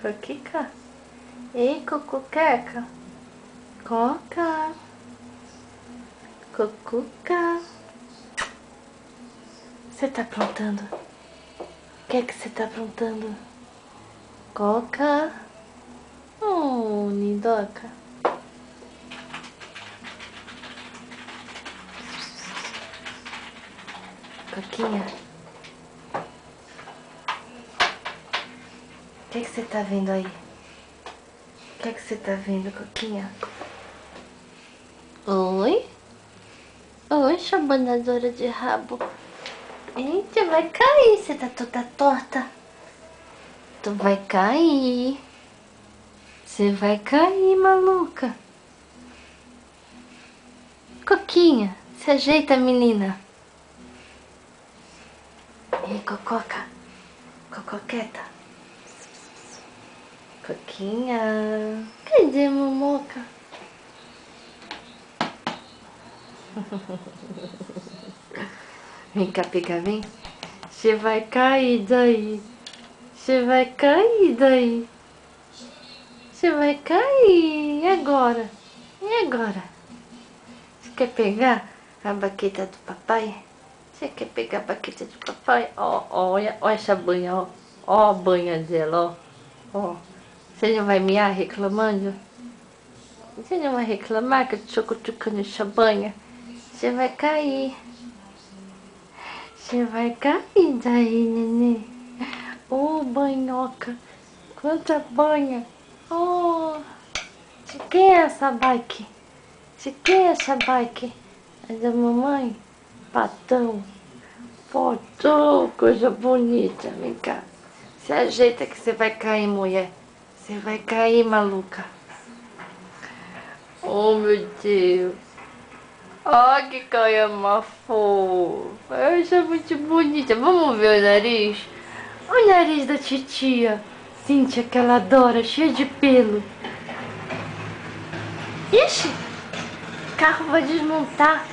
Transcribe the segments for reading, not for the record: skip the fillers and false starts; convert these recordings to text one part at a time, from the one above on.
Coquica? Ei, Cucuqueca. Coca. Cucuca. Você tá aprontando? O que é que você tá aprontando? Coca. Oh, lindoca. Coquinha. O que é que você tá vendo aí? O que é que você tá vendo, Coquinha? Oi? Oi, chabanadora de rabo. Eita, vai cair. Você tá toda torta. Tu vai cair. Você vai cair, maluca. Coquinha, se ajeita, menina. Ei, Cococa. Cocoqueta. Coquinha. Cadê a mamoca? Vem cá pegar, vem. Você vai cair daí. Você vai cair daí. Você vai cair. E agora? E agora? Você quer pegar a baqueta do papai? Você quer pegar a baqueta do papai? Ó, olha essa banha, ó. Ó a banha dela, ó. Ó. Você não vai miar reclamando? Você não vai reclamar que eu estou cutucando essa banha? Você vai cair. Você vai cair daí, nenê. Ô, banhoca. Quanta banha. Oh. De quem é essa bike? De quem é essa bike? É da mamãe? Patão. Patão, coisa bonita. Vem cá. Se ajeita que você vai cair, mulher. Você vai cair, maluca. Oh, meu Deus. Ó, que caia mais fofa. Eu acho muito bonita. Vamos ver o nariz? O nariz da titia. Cíntia, que ela adora, cheia de pelo. Ixi, o carro vai desmontar.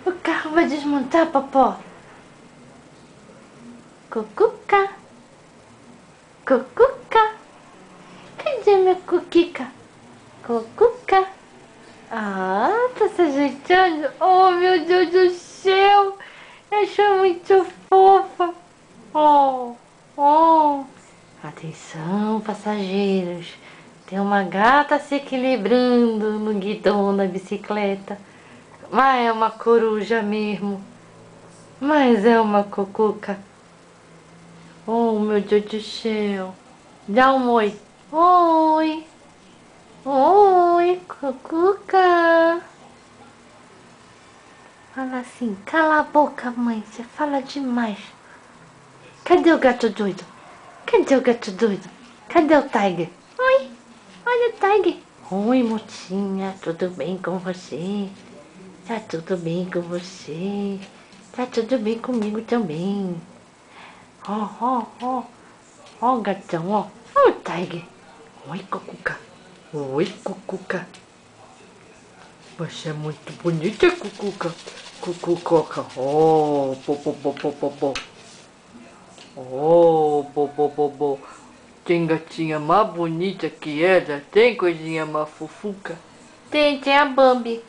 O carro vai desmontar, papó. Cucuca. Cucuca. Cadê minha cuquica? Cucuca. Ah, tá se ajeitando? Oh, meu Deus do céu. Eu acho muito fofa. Oh, oh. Atenção, passageiros. Tem uma gata se equilibrando no guidão da bicicleta. Mas é uma coruja mesmo. Mas é uma cucuca. Oh, meu Deus do céu. Dá um oi. Oi. Oi, cucuca. Fala assim, cala a boca, mãe. Você fala demais. Cadê o gato doido? Cadê o gato doido? Cadê o Tiger? Oi, olha o Tiger. Oi, mocinha, tudo bem com você? Tá tudo bem com você? Tá tudo bem comigo também. Ó, ó, ó. Ó o gatão, ó. Ó o Tiger. Oi, cucuca. Oi, cucuca. Você é muito bonita, cucuca. Cucucoca. Oh, bo, bo, bo, bo, bo, bo. Oh, bo, bo, bo, bo. Tem gatinha mais bonita que ela? Tem coisinha mais fofuca? Tem a Bambi.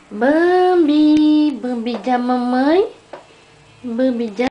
Bambi, Bambi da mamãe. Bambi da